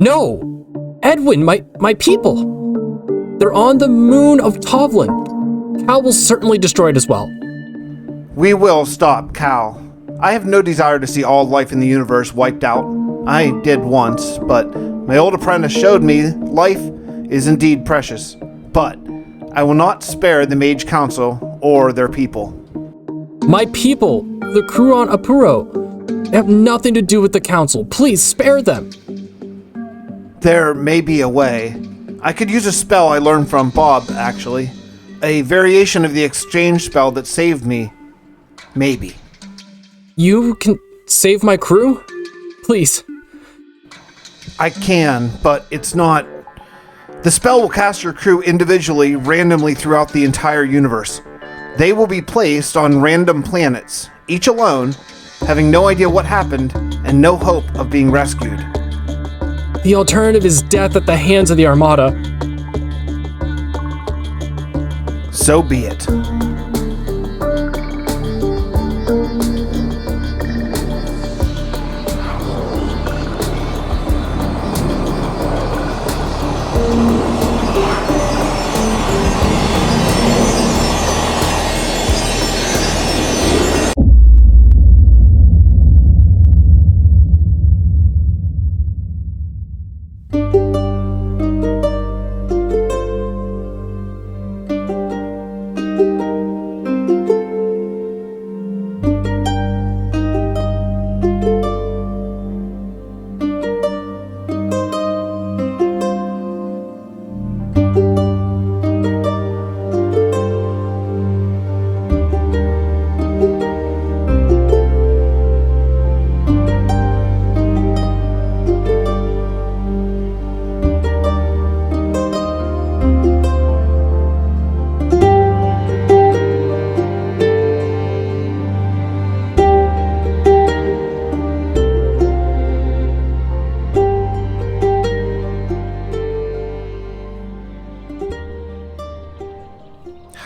No! Edwin, my people! They're on the moon of Tovlin. Cal will certainly destroy it as well. We will stop Cal. I have no desire to see all life in the universe wiped out. I did once, but my old apprentice showed me life is indeed precious. But I will not spare the Mage Council or their people. My people, the crew on Apuro, they have nothing to do with the council. Please spare them. There may be a way. I could use a spell I learned from Bob, actually. A variation of the exchange spell that saved me. Maybe. You can save my crew? Please. I can, but it's not... The spell will cast your crew individually, randomly throughout the entire universe. They will be placed on random planets, each alone, having no idea what happened and no hope of being rescued. The alternative is death at the hands of the Armada. So be it.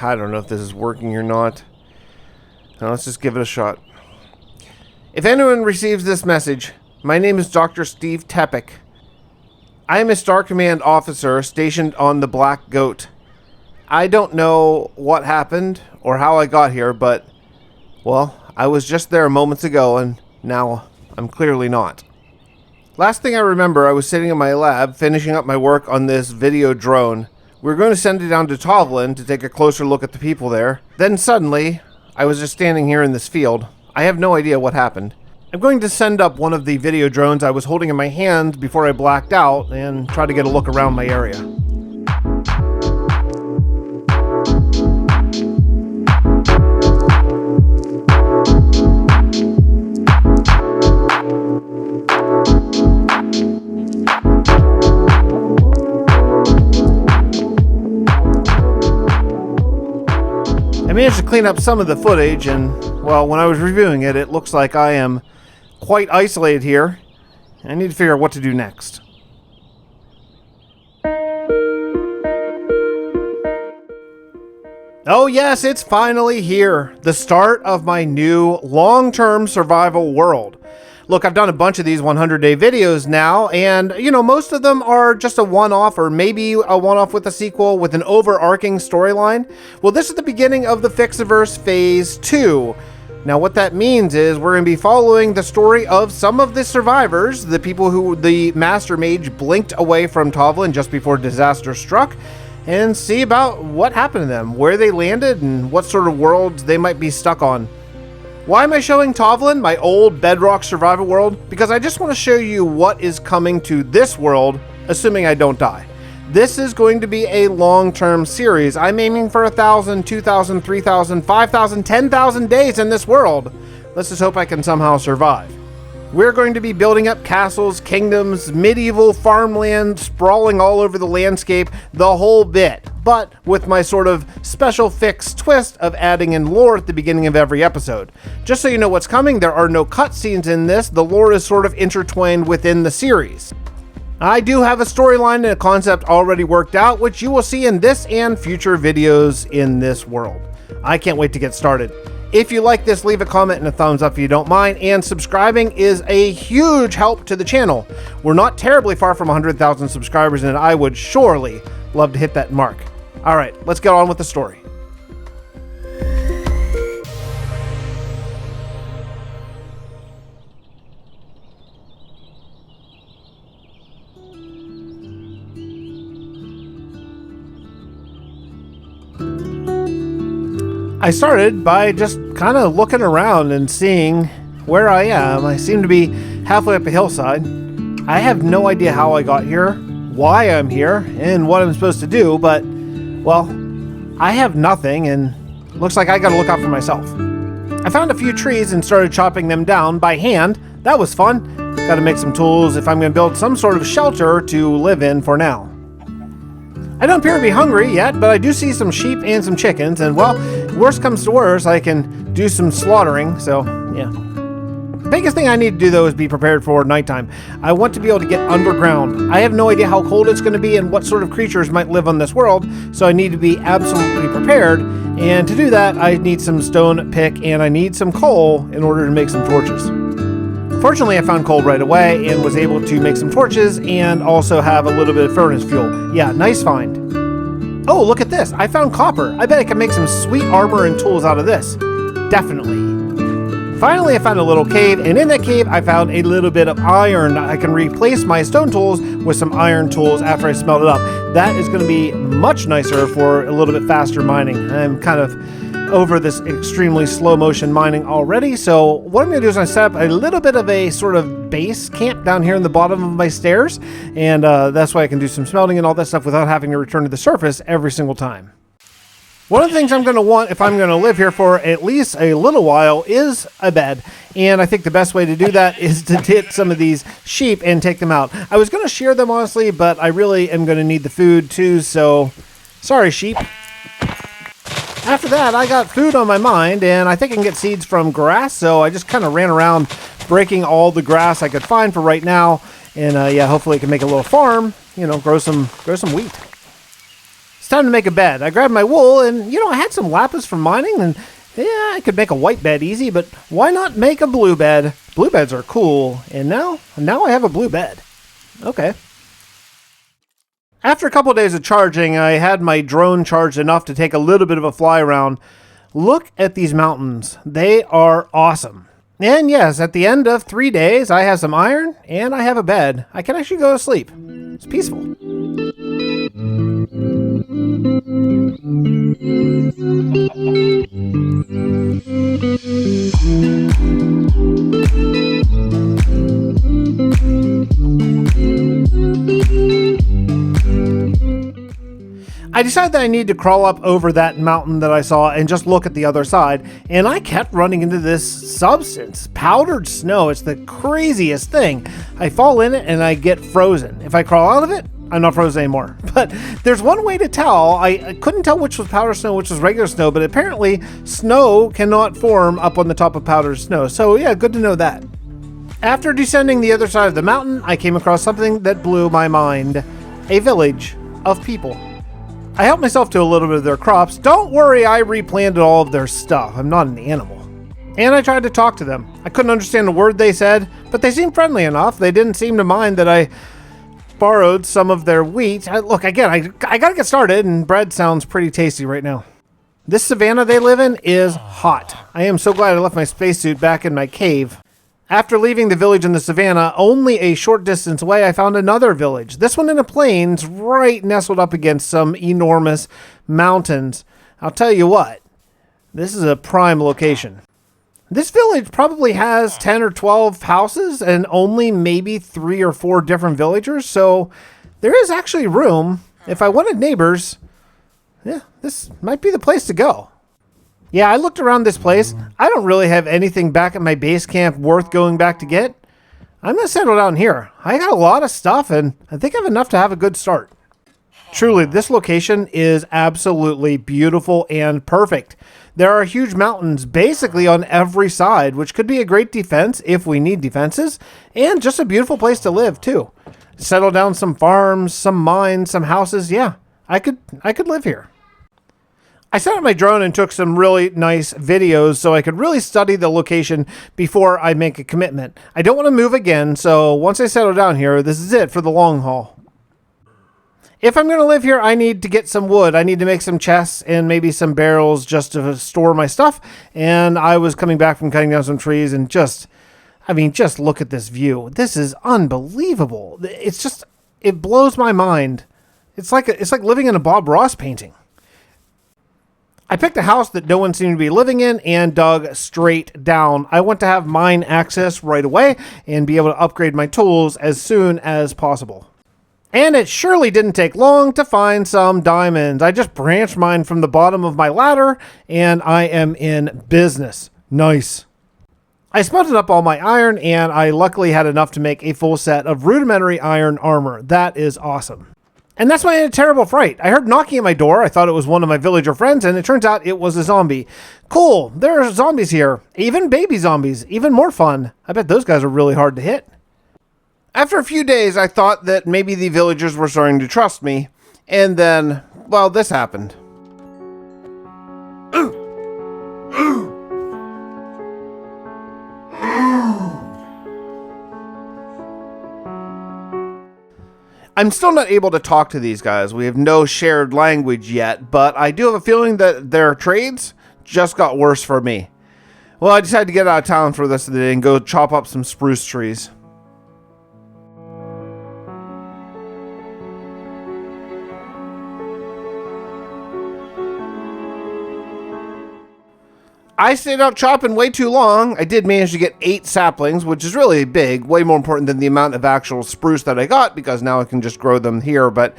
I don't know if this is working or not. Now let's just give it a shot. If anyone receives this message, my name is Dr. Steve Tepic. I am a Star Command officer stationed on the Black Goat. I don't know what happened or how I got here, but, well, I was just there moments ago and now I'm clearly not. Last thing I remember, I was sitting in my lab finishing up my work on this video drone. We were going to send it down to Tovlin to take a closer look at the people there. Then suddenly, I was just standing here in this field. I have no idea what happened. I'm going to send up one of the video drones I was holding in my hand before I blacked out and try to get a look around my area. I managed to clean up some of the footage, and, well, when I was reviewing it, it looks like I am quite isolated here. I need to figure out what to do next. Oh yes, it's finally here. The start of my new long-term survival world. Look, I've done a bunch of these 100-day videos now, and, you know, most of them are just a one-off or maybe a one-off with a sequel with an overarching storyline. Well, this is the beginning of the Fixxiverse Phase 2. Now, what that means is we're going to be following the story of some of the survivors, the people who the Master Mage blinked away from Tovlin just before disaster struck, and see about what happened to them, where they landed, and what sort of worlds they might be stuck on. Why am I showing Tovlin, my old bedrock survival world? Because I just want to show you what is coming to this world, assuming I don't die. This is going to be a long-term series. I'm aiming for 1,000, 2,000, 3,000, 5,000, 10,000 days in this world. Let's just hope I can somehow survive. We're going to be building up castles, kingdoms, medieval farmland, sprawling all over the landscape, the whole bit. But with my sort of special fix twist of adding in lore at the beginning of every episode. Just so you know what's coming, there are no cutscenes in this. The lore is sort of intertwined within the series. I do have a storyline and a concept already worked out, which you will see in this and future videos in this world. I can't wait to get started. If you like this, leave a comment and a thumbs up if you don't mind, and subscribing is a huge help to the channel. We're not terribly far from 100,000 subscribers, and I would surely love to hit that mark. All right, let's get on with the story. I started by just kind of looking around and seeing where I am. I seem to be halfway up a hillside. I have no idea how I got here, why I'm here, and what I'm supposed to do, but, well, I have nothing, and looks like I gotta look out for myself. I found a few trees and started chopping them down by hand. That was fun. Gotta make some tools if I'm gonna build some sort of shelter to live in for now. I don't appear to be hungry yet, but I do see some sheep and some chickens, and well, worst comes to worst, I can do some slaughtering, so yeah. The biggest thing I need to do though is be prepared for nighttime. I want to be able to get underground. I have no idea how cold it's going to be and what sort of creatures might live on this world, so I need to be absolutely prepared, and to do that I need some stone pick and I need some coal in order to make some torches. Fortunately, I found coal right away and was able to make some torches and also have a little bit of furnace fuel. Yeah, nice find. Oh, look at this. I found copper. I bet I can make some sweet armor and tools out of this. Definitely. Finally, I found a little cave, and in that cave, I found a little bit of iron. I can replace my stone tools with some iron tools after I smelt it up. That is going to be much nicer for a little bit faster mining. I'm kind of over this extremely slow motion mining already, so what I'm going to do is I set up a little bit of a sort of base camp down here in the bottom of my stairs, and that's why I can do some smelting and all that stuff without having to return to the surface every single time. One of the things I'm going to want if I'm going to live here for at least a little while is a bed, and I think the best way to do that is to hit some of these sheep and take them out. I was going to shear them honestly, but I really am going to need the food too, so sorry sheep. After that, I got food on my mind, and I think I can get seeds from grass, so I just kind of ran around breaking all the grass I could find for right now, and yeah, hopefully I can make a little farm, you know, grow some wheat. It's time to make a bed. I grabbed my wool, and, you know, I had some lapis from mining, and yeah, I could make a white bed easy, but why not make a blue bed? Blue beds are cool, and now I have a blue bed. Okay. After a couple of days of charging, I had my drone charged enough to take a little bit of a fly around. Look at these mountains. They are awesome. And yes, at the end of 3 days, I have some iron and I have a bed. I can actually go to sleep. It's peaceful. I decided that I need to crawl up over that mountain that I saw and just look at the other side, and I kept running into this substance, powdered snow. It's the craziest thing. I fall in it and I get frozen. If I crawl out of it, I'm not frozen anymore. But there's one way to tell. I couldn't tell which was powdered snow, which was regular snow, but apparently snow cannot form up on the top of powdered snow. So yeah, good to know that. After descending the other side of the mountain, I came across something that blew my mind. A village of people. I helped myself to a little bit of their crops. Don't worry, I replanted all of their stuff. I'm not an animal. And I tried to talk to them. I couldn't understand a word they said, but they seemed friendly enough. They didn't seem to mind that I borrowed some of their wheat. Look, again, I gotta get started, and bread sounds pretty tasty right now. This savanna they live in is hot. I am so glad I left my spacesuit back in my cave. After leaving the village in the savannah, only a short distance away, I found another village. This one in the plains, right nestled up against some enormous mountains. I'll tell you what, this is a prime location. This village probably has 10 or 12 houses and only maybe 3 or 4 different villagers, so there is actually room. If I wanted neighbors, yeah, this might be the place to go. Yeah, I looked around this place. I don't really have anything back at my base camp worth going back to get. I'm going to settle down here. I got a lot of stuff, and I think I have enough to have a good start. Truly, this location is absolutely beautiful and perfect. There are huge mountains basically on every side, which could be a great defense if we need defenses, and just a beautiful place to live, too. Settle down some farms, some mines, some houses. Yeah, I could live here. I set up my drone and took some really nice videos so I could really study the location before I make a commitment. I don't want to move again, so once I settle down here, this is it for the long haul. If I'm going to live here, I need to get some wood. I need to make some chests and maybe some barrels just to store my stuff. And I was coming back from cutting down some trees and just look at this view. This is unbelievable. It blows my mind. It's like living in a Bob Ross painting. I picked a house that no one seemed to be living in and dug straight down. I want to have mine access right away and be able to upgrade my tools as soon as possible. And it surely didn't take long to find some diamonds. I just branched mine from the bottom of my ladder and I am in business. Nice. I smelted up all my iron and I luckily had enough to make a full set of rudimentary iron armor. That is awesome. And that's why I had a terrible fright. I heard knocking at my door. I thought it was one of my villager friends, and it turns out it was a zombie. Cool, there are zombies here. Even baby zombies. Even more fun. I bet those guys are really hard to hit. After a few days, I thought that maybe the villagers were starting to trust me. And then, well, this happened. I'm still not able to talk to these guys. We have no shared language yet, but I do have a feeling that their trades just got worse for me. Well, I decided to get out of town for this day and go chop up some spruce trees. I stayed out chopping way too long. I did manage to get 8 saplings, which is really big, way more important than the amount of actual spruce that I got, because now I can just grow them here. But,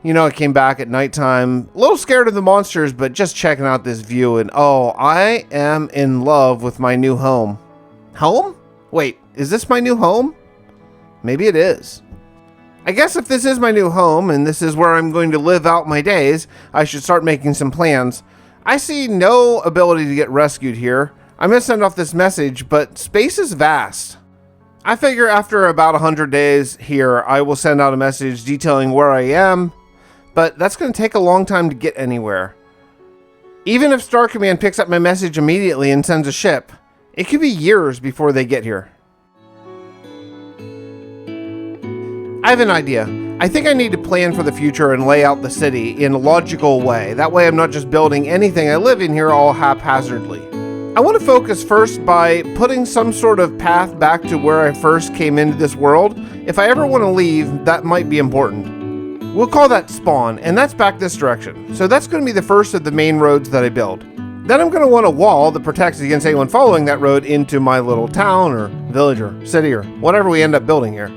you know, I came back at nighttime, a little scared of the monsters, but just checking out this view, and oh, I am in love with my new home. Home? Wait, is this my new home? Maybe it is. I guess if this is my new home, and this is where I'm going to live out my days, I should start making some plans. I see no ability to get rescued here. I'm going to send off this message, but space is vast. I figure after about 100 days here, I will send out a message detailing where I am, but that's going to take a long time to get anywhere. Even if Star Command picks up my message immediately and sends a ship, it could be years before they get here. I have an idea. I think I need to plan for the future and lay out the city in a logical way. That way I'm not just building anything I live in here all haphazardly. I want to focus first by putting some sort of path back to where I first came into this world. If I ever want to leave, that might be important. We'll call that spawn, and that's back this direction. So that's going to be the first of the main roads that I build. Then I'm going to want a wall that protects against anyone following that road into my little town or village or city or whatever we end up building here.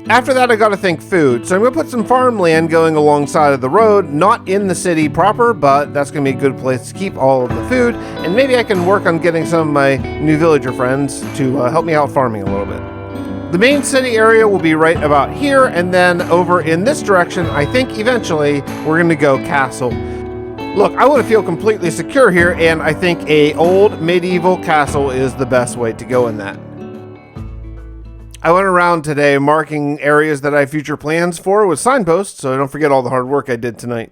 After that, I gotta think food, so I'm gonna put some farmland going alongside of the road, not in the city proper, but that's gonna be a good place to keep all of the food, and maybe I can work on getting some of my new villager friends to help me out farming a little bit. The main city area will be right about here, and then over in this direction, I think eventually we're gonna go castle. Look, I want to feel completely secure here, and I think a old medieval castle is the best way to go in that. I went around today marking areas that I have future plans for with signposts, so I don't forget all the hard work I did tonight.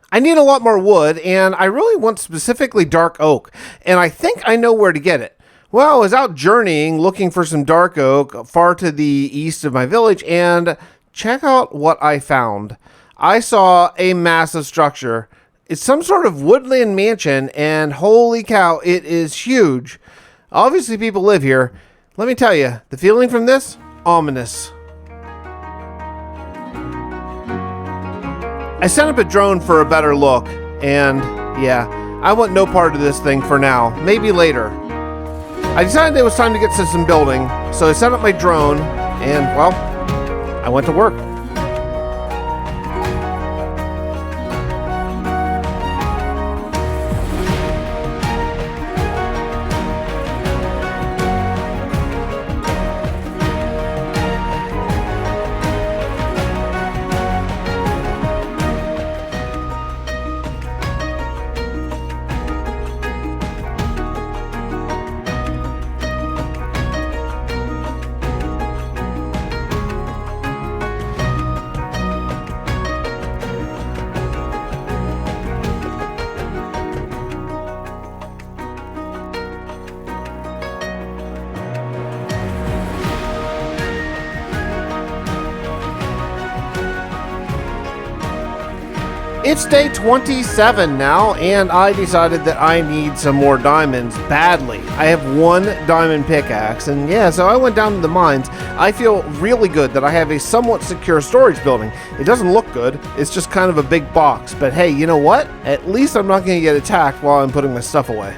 I need a lot more wood, and I really want specifically dark oak, and I think I know where to get it. Well, I was out journeying looking for some dark oak far to the east of my village, and check out what I found. I saw a massive structure. It's some sort of woodland mansion, and holy cow, it is huge. Obviously people live here. Let me tell you, the feeling from this, ominous. I sent up a drone for a better look, and yeah, I want no part of this thing for now, maybe later. I decided it was time to get to some building, so I set up my drone, and well, I went to work. It's day 27 now, and I decided that I need some more diamonds badly. I have one diamond pickaxe, and yeah, so I went down to the mines. I feel really good that I have a somewhat secure storage building. It doesn't look good, it's just kind of a big box, but hey, you know what? At least I'm not going to get attacked while I'm putting my stuff away.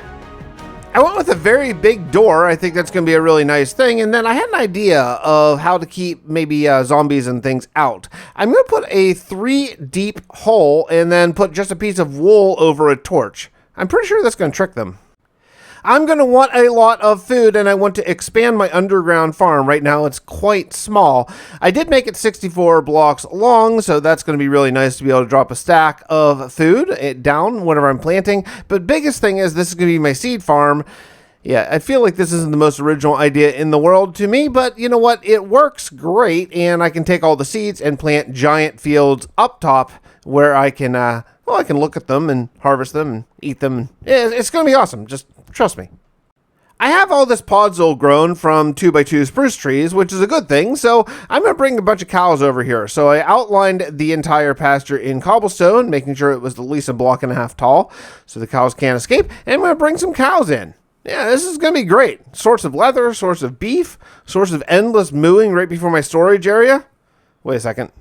I went with a very big door. I think that's going to be a really nice thing. And then I had an idea of how to keep maybe zombies and things out. I'm going to put a 3 deep hole and then put just a piece of wool over a torch. I'm pretty sure that's going to trick them. I'm going to want a lot of food, and I want to expand my underground farm. Right now it's quite small. I did make it 64 blocks long, so that's going to be really nice to be able to drop a stack of food down whenever I'm planting. But biggest thing is this is going to be my seed farm. Yeah, I feel like this isn't the most original idea in the world to me, but you know what? It works great, and I can take all the seeds and plant giant fields up top where I can, I can look at them and harvest them and eat them. It's going to be awesome. Just trust me. I have all this podzol grown from 2x2 spruce trees, which is a good thing, so I'm going to bring a bunch of cows over here. So I outlined the entire pasture in cobblestone, making sure it was at least 1.5 blocks tall, so the cows can't escape, and I'm going to bring some cows in. Yeah, this is going to be great. Source of leather, source of beef, source of endless mooing right before my storage area. Wait a second.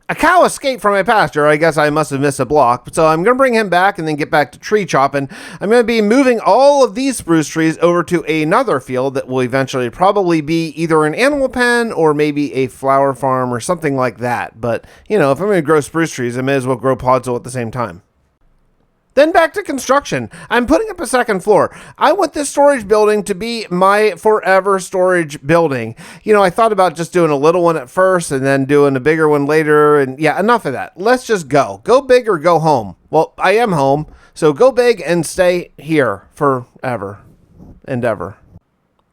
A cow escaped from my pasture. I guess I must have missed a block. So I'm going to bring him back and then get back to tree chopping. I'm going to be moving all of these spruce trees over to another field that will eventually probably be either an animal pen or maybe a flower farm or something like that. But, you know, if I'm going to grow spruce trees, I may as well grow podzol at the same time. Then back to construction. I'm putting up a second floor. I want this storage building to be my forever storage building. You know, I thought about just doing a little one at first and then doing a bigger one later. And yeah, enough of that. Let's just go. Go big or go home. Well, I am home. So go big and stay here forever and ever.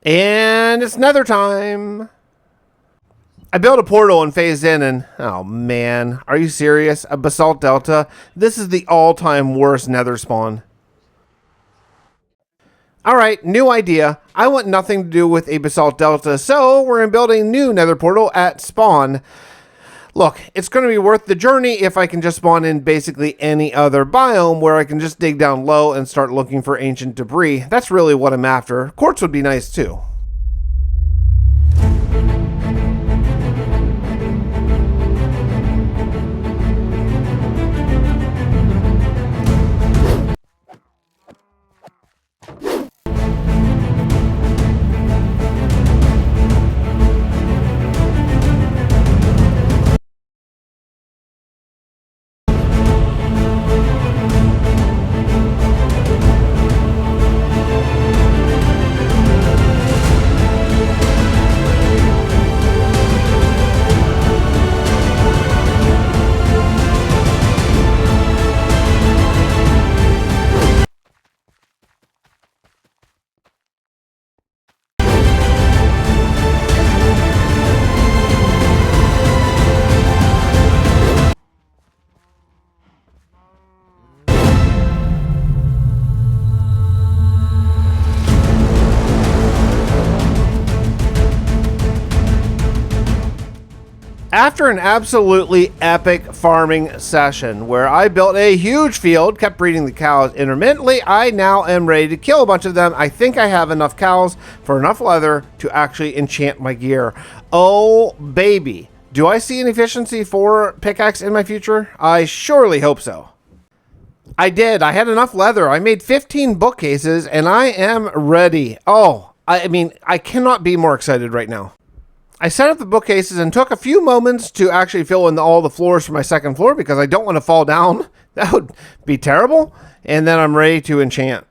And it's Nether time. I built a portal and phased in and, oh man, are you serious? A basalt delta? This is the all-time worst nether spawn. Alright, new idea. I want nothing to do with a basalt delta, so we're going to build a new nether portal at spawn. Look, it's going to be worth the journey if I can just spawn in basically any other biome where I can just dig down low and start looking for ancient debris. That's really what I'm after. Quartz would be nice too. After an absolutely epic farming session where I built a huge field, kept breeding the cows intermittently, I now am ready to kill a bunch of them. I think I have enough cows for enough leather to actually enchant my gear. Oh, baby. Do I see an efficiency 4 pickaxe in my future? I surely hope so. I did. I had enough leather. I made 15 bookcases and I am ready. Oh, I mean, I cannot be more excited right now. I set up the bookcases and took a few moments to actually fill in all the floors for my second floor because I don't want to fall down. That would be terrible. And then I'm ready to enchant.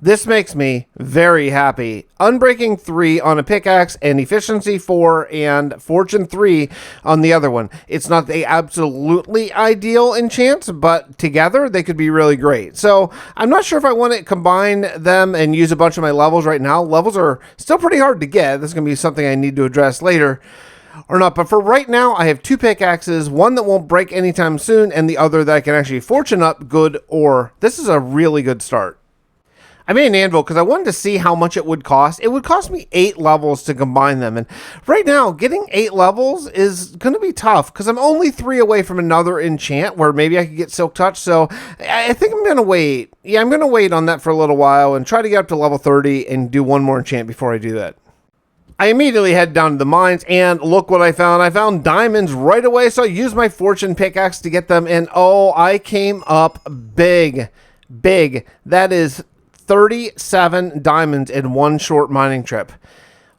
This makes me very happy. Unbreaking 3 on a pickaxe and efficiency 4 and fortune 3 on the other one. It's not the absolutely ideal enchants, but together they could be really great. So I'm not sure if I want to combine them and use a bunch of my levels right now. Levels are still pretty hard to get. This is going to be something I need to address later or not. But for right now, I have 2 pickaxes, one that won't break anytime soon and the other that I can actually fortune up good ore. This is a really good start. I made an anvil because I wanted to see how much it would cost. It would cost me 8 levels to combine them. And right now, getting 8 levels is going to be tough because I'm only 3 away from another enchant where maybe I could get Silk Touch. So I think I'm going to wait. Yeah, I'm going to wait on that for a little while and try to get up to level 30 and do one more enchant before I do that. I immediately head down to the mines and look what I found. I found diamonds right away. So I used my fortune pickaxe to get them. And oh, I came up big. That is 37 diamonds in one short mining trip.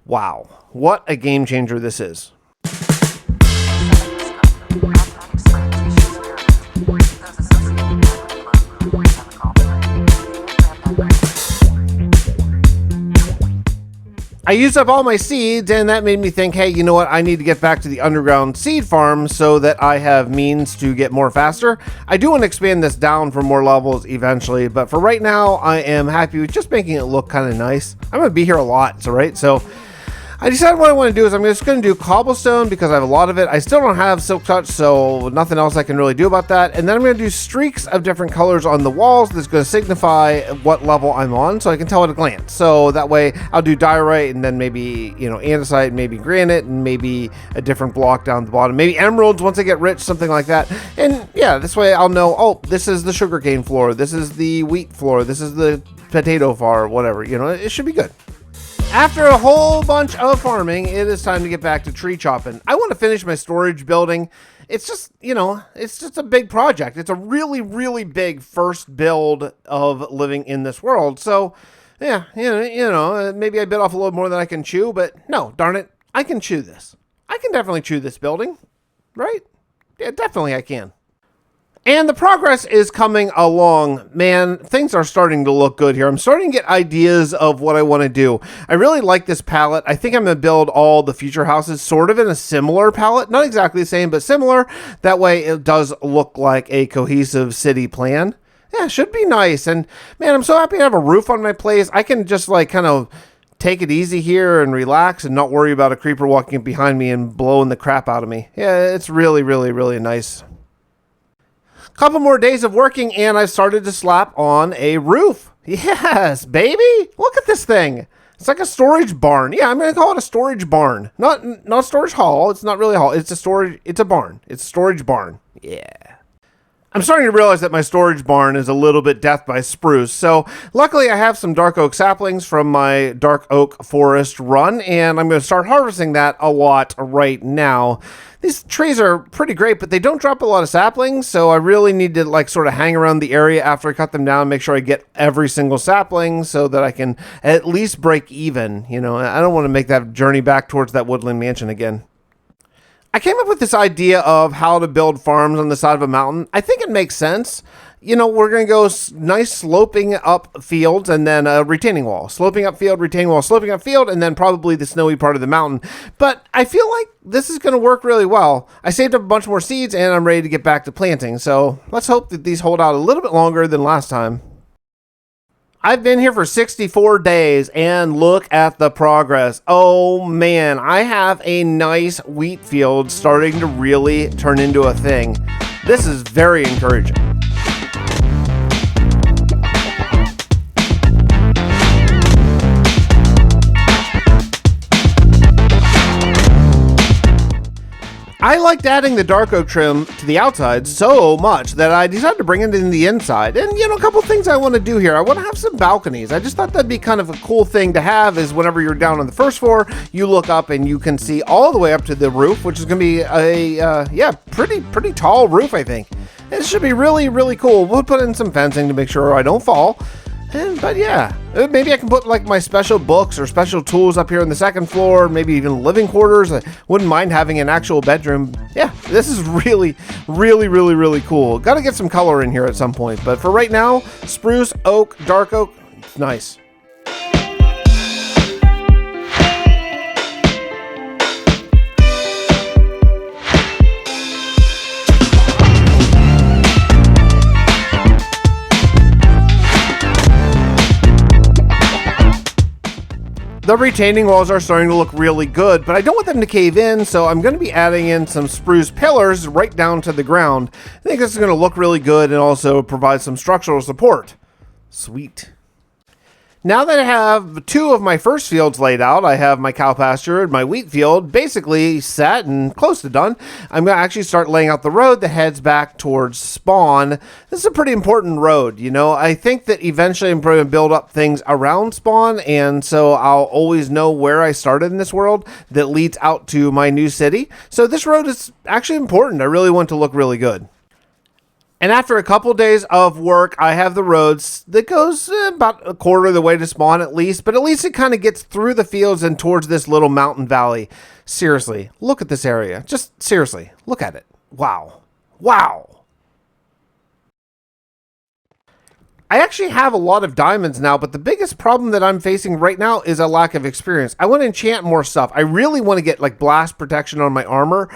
Wow, what a game changer this is. I used up all my seeds, and that made me think, hey, you know what? I need to get back to the underground seed farm so that I have means to get more faster. I do want to expand this down for more levels eventually, but for right now, I am happy with just making it look kind of nice. I'm going to be here a lot, so I decided what I want to do is I'm just going to do cobblestone because I have a lot of it. I still don't have Silk Touch, so nothing else I can really do about that. And then I'm going to do streaks of different colors on the walls that's going to signify what level I'm on so I can tell at a glance. So that way I'll do diorite and then maybe, andesite, maybe granite, and maybe a different block down the bottom. Maybe emeralds once I get rich, something like that. And yeah, this way I'll know, oh, this is the sugarcane floor, this is the wheat floor, this is the potato farm, whatever. It should be good. After a whole bunch of farming, it is time to get back to tree chopping. I want to finish my storage building. It's just, it's just a big project. It's a really, really big first build of living in this world. So, yeah, maybe I bit off a little more than I can chew, but no, darn it, I can chew this. I can definitely chew this building, right? Yeah, definitely I can. And the progress is coming along. Man, things are starting to look good here. I'm starting to get ideas of what I want to do. I really like this palette. I think I'm going to build all the future houses sort of in a similar palette. Not exactly the same, but similar. That way it does look like a cohesive city plan. Yeah, it should be nice. And man, I'm so happy to have a roof on my place. I can just kind of take it easy here and relax and not worry about a creeper walking behind me and blowing the crap out of me. Yeah, it's really, really, really nice. Couple more days of working and I've started to slap on a roof. Yes, baby. Look at this thing. It's like a storage barn. Yeah, I'm going to call it a storage barn. Not storage hall. It's not really a hall. It's a barn. It's a storage barn. Yeah. I'm starting to realize that my storage barn is a little bit death by spruce. So luckily I have some dark oak saplings from my dark oak forest run, and I'm going to start harvesting that a lot right now. These trees are pretty great, but they don't drop a lot of saplings. So I really need to sort of hang around the area after I cut them down, make sure I get every single sapling so that I can at least break even. I don't want to make that journey back towards that woodland mansion again. I came up with this idea of how to build farms on the side of a mountain. I think it makes sense. We're going to go nice sloping up fields and then a retaining wall. Sloping up field, retaining wall, sloping up field, and then probably the snowy part of the mountain. But I feel like this is going to work really well. I saved up a bunch more seeds and I'm ready to get back to planting. So let's hope that these hold out a little bit longer than last time. I've been here for 64 days and look at the progress. Oh man, I have a nice wheat field starting to really turn into a thing. This is very encouraging. I liked adding the dark oak trim to the outside so much that I decided to bring it in the inside. And, a couple things I want to do here. I want to have some balconies. I just thought that'd be kind of a cool thing to have is whenever you're down on the first floor, you look up and you can see all the way up to the roof, which is going to be a, pretty tall roof, I think. It should be really, really cool. We'll put in some fencing to make sure I don't fall. But yeah, maybe I can put my special books or special tools up here on the second floor, maybe even living quarters. I wouldn't mind having an actual bedroom. Yeah, this is really, really, really, really cool. Got to get some color in here at some point. But for right now, spruce, oak, dark oak, it's nice. The retaining walls are starting to look really good, but I don't want them to cave in, so I'm going to be adding in some spruce pillars right down to the ground. I think this is going to look really good and also provide some structural support. Sweet. Now that I have 2 of my first fields laid out, I have my cow pasture and my wheat field basically set and close to done. I'm going to actually start laying out the road that heads back towards spawn. This is a pretty important road, you know. I think that eventually I'm going to build up things around spawn, and so I'll always know where I started in this world that leads out to my new city. So this road is actually important. I really want it to look really good. And after a couple days of work, I have the roads that goes about a quarter of the way to spawn at least, but at least it kind of gets through the fields and towards this little mountain valley. Seriously, look at this area. Just seriously, look at it. Wow. Wow. I actually have a lot of diamonds now, but the biggest problem that I'm facing right now is a lack of experience. I want to enchant more stuff. I really want to get like blast protection on my armor,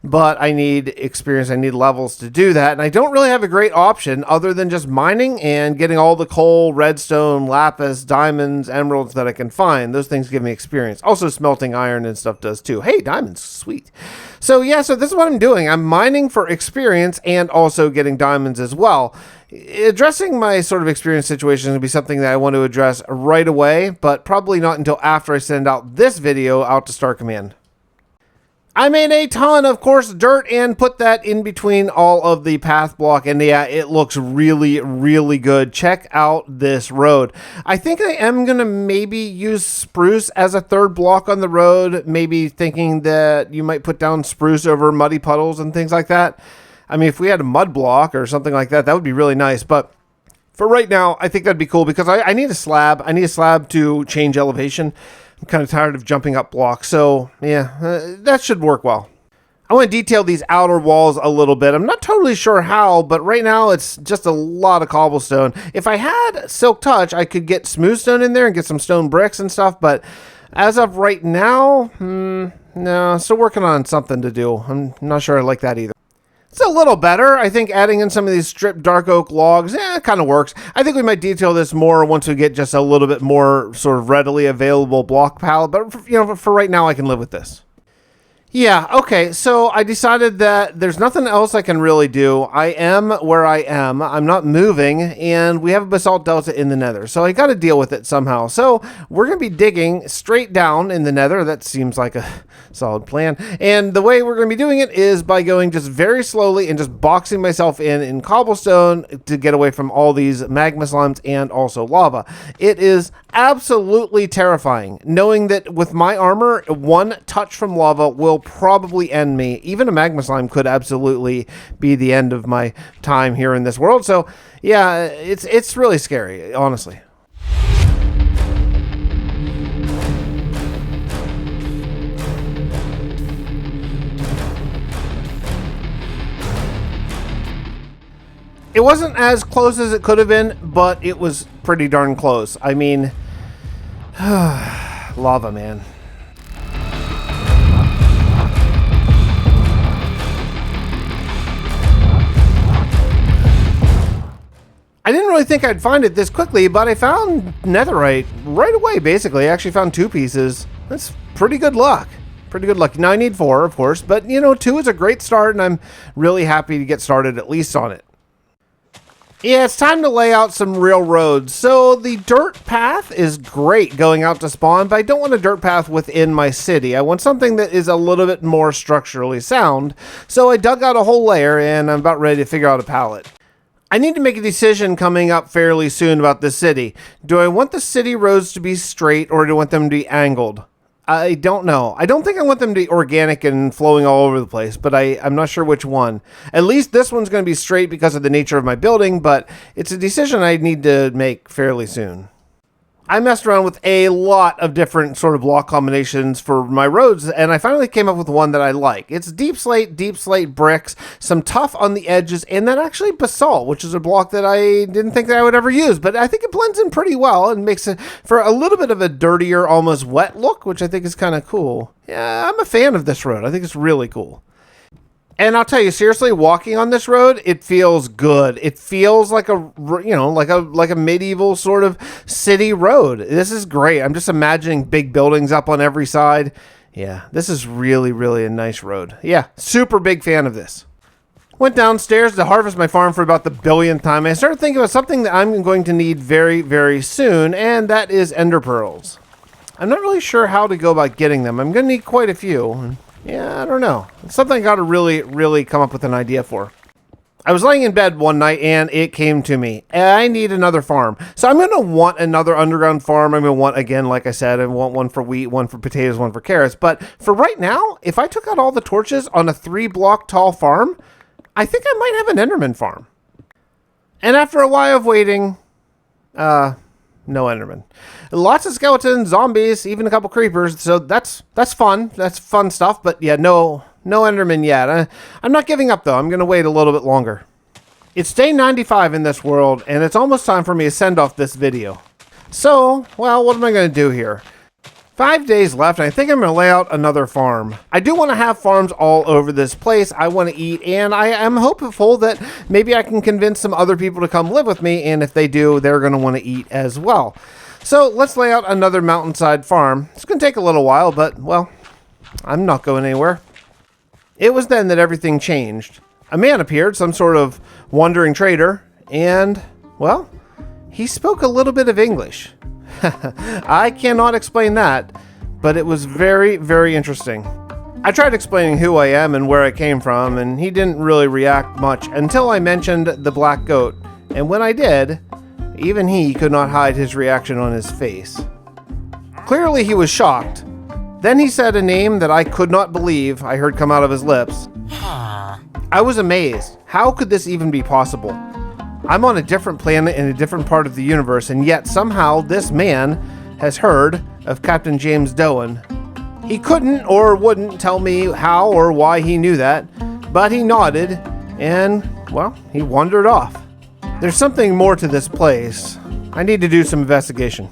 but I need experience, I need levels to do that, and I don't really have a great option other than just mining and getting all the coal, redstone, lapis, diamonds, emeralds that I can find. Those things give me experience. Also smelting iron and stuff does too. Hey, diamonds, sweet. So yeah, so this is what I'm doing. I'm mining for experience and also getting diamonds as well. Addressing my sort of experience situation is going to be something that I want to address right away, but probably not until after I send out this video out to Star Command. I made a ton of coarse dirt and put that in between all of the path block, and yeah, it looks really, really good. Check out this road. I think I am going to maybe use spruce as a third block on the road, maybe thinking that you might put down spruce over muddy puddles and things like that. I mean, if we had a mud block or something like that, that would be really nice, but for right now, I think that'd be cool because I need a slab. I need a slab to change elevation. I'm kind of tired of jumping up blocks, so yeah, that should work well. I want to detail these outer walls a little bit. I'm not totally sure how, but right now it's just a lot of cobblestone. If I had Silk Touch, I could get smooth stone in there and get some stone bricks and stuff, but as of right now, no, still working on something to do. I'm not sure I like that either. It's a little better. I think adding in some of these stripped dark oak logs, it kind of works. I think we might detail this more once we get just a little bit more sort of readily available block palette. But, for right now, I can live with this. Yeah, okay, so I decided that there's nothing else I can really do. I am where I am. I'm not moving, and we have a basalt delta in the nether, so I got to deal with it somehow. So we're going to be digging straight down in the nether. That seems like a solid plan. And the way we're going to be doing it is by going just very slowly and just boxing myself in cobblestone to get away from all these magma slimes and also lava. It is absolutely terrifying knowing that with my armor, one touch from lava will probably end me. Even a magma slime could absolutely be the end of my time here in this world. So yeah, it's really scary, honestly. It wasn't as close as it could have been, but it was pretty darn close. I mean, lava, man. I didn't really think I'd find it this quickly, but I found netherite right away, basically. I actually found 2 pieces. That's pretty good luck. Pretty good luck. Now I need 4, of course, but 2 is a great start, and I'm really happy to get started at least on it. Yeah, it's time to lay out some real roads. So the dirt path is great going out to spawn, but I don't want a dirt path within my city. I want something that is a little bit more structurally sound. So I dug out a whole layer, and I'm about ready to figure out a palette. I need to make a decision coming up fairly soon about this city. Do I want the city roads to be straight, or do I want them to be angled? I don't know. I don't think I want them to be organic and flowing all over the place, but I'm not sure which one. At least this one's going to be straight because of the nature of my building, but it's a decision I need to make fairly soon. I messed around with a lot of different sort of block combinations for my roads, and I finally came up with one that I like. It's deep slate bricks, some tuff on the edges, and then actually basalt, which is a block that I didn't think that I would ever use, but I think it blends in pretty well and makes it for a little bit of a dirtier, almost wet look, which I think is kind of cool. Yeah, I'm a fan of this road. I think it's really cool. And I'll tell you, seriously, walking on this road, it feels good. It feels like like a medieval sort of city road. This is great. I'm just imagining big buildings up on every side. Yeah, this is really, really a nice road. Yeah, super big fan of this. Went downstairs to harvest my farm for about the billionth time. I started thinking about something that I'm going to need very, very soon, and that is ender pearls. I'm not really sure how to go about getting them. I'm going to need quite a few. Yeah, I don't know. It's something I got to really come up with an idea for. I was laying in bed one night and it came to me. I need another farm. So I'm going to want another underground farm. I'm going to want, again, like I said, I want one for wheat, one for potatoes, one for carrots. But for right now, if I took out all the torches on a 3-block tall farm, I think I might have an Enderman farm. And after a while of waiting, no Enderman. Lots of skeletons, zombies, even a couple creepers. So that's fun. That's fun stuff. But yeah, no Enderman yet. I'm not giving up though. I'm going to wait a little bit longer. It's day 95 in this world, and it's almost time for me to send off this video. So, well, what am I going to do here? 5 days left, and I think I'm going to lay out another farm. I do want to have farms all over this place. I want to eat, and I am hopeful that maybe I can convince some other people to come live with me, and if they do, they're going to want to eat as well. So let's lay out another mountainside farm. It's going to take a little while, but, well, I'm not going anywhere. It was then that everything changed. A man appeared, some sort of wandering trader, and, well, he spoke a little bit of English. I cannot explain that, but it was very, very interesting. I tried explaining who I am and where I came from, and he didn't really react much until I mentioned the black goat. And when I did, even he could not hide his reaction on his face. Clearly he was shocked. Then he said a name that I could not believe I heard come out of his lips. I was amazed. How could this even be possible? I'm on a different planet in a different part of the universe, and yet somehow this man has heard of Captain James Doan. He couldn't or wouldn't tell me how or why he knew that, but he nodded and, well, he wandered off. There's something more to this place. I need to do some investigation.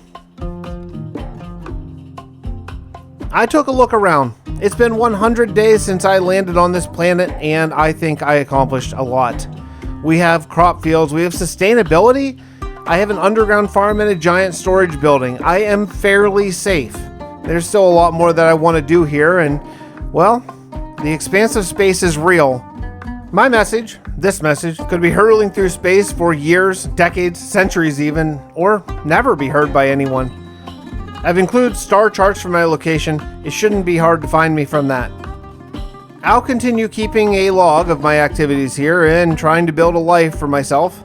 I took a look around. It's been 100 days since I landed on this planet, and I think I accomplished a lot. We have crop fields, we have sustainability, I have an underground farm and a giant storage building. I am fairly safe. There's still a lot more that I want to do here, and, well, the expansive space is real. My message, this message, could be hurtling through space for years, decades, centuries even, or never be heard by anyone. I've included star charts for my location. It shouldn't be hard to find me from that. I'll continue keeping a log of my activities here and trying to build a life for myself.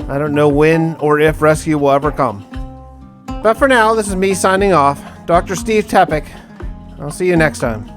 I don't know when or if rescue will ever come. But for now, this is me signing off, Dr. Steve Tepic. I'll see you next time.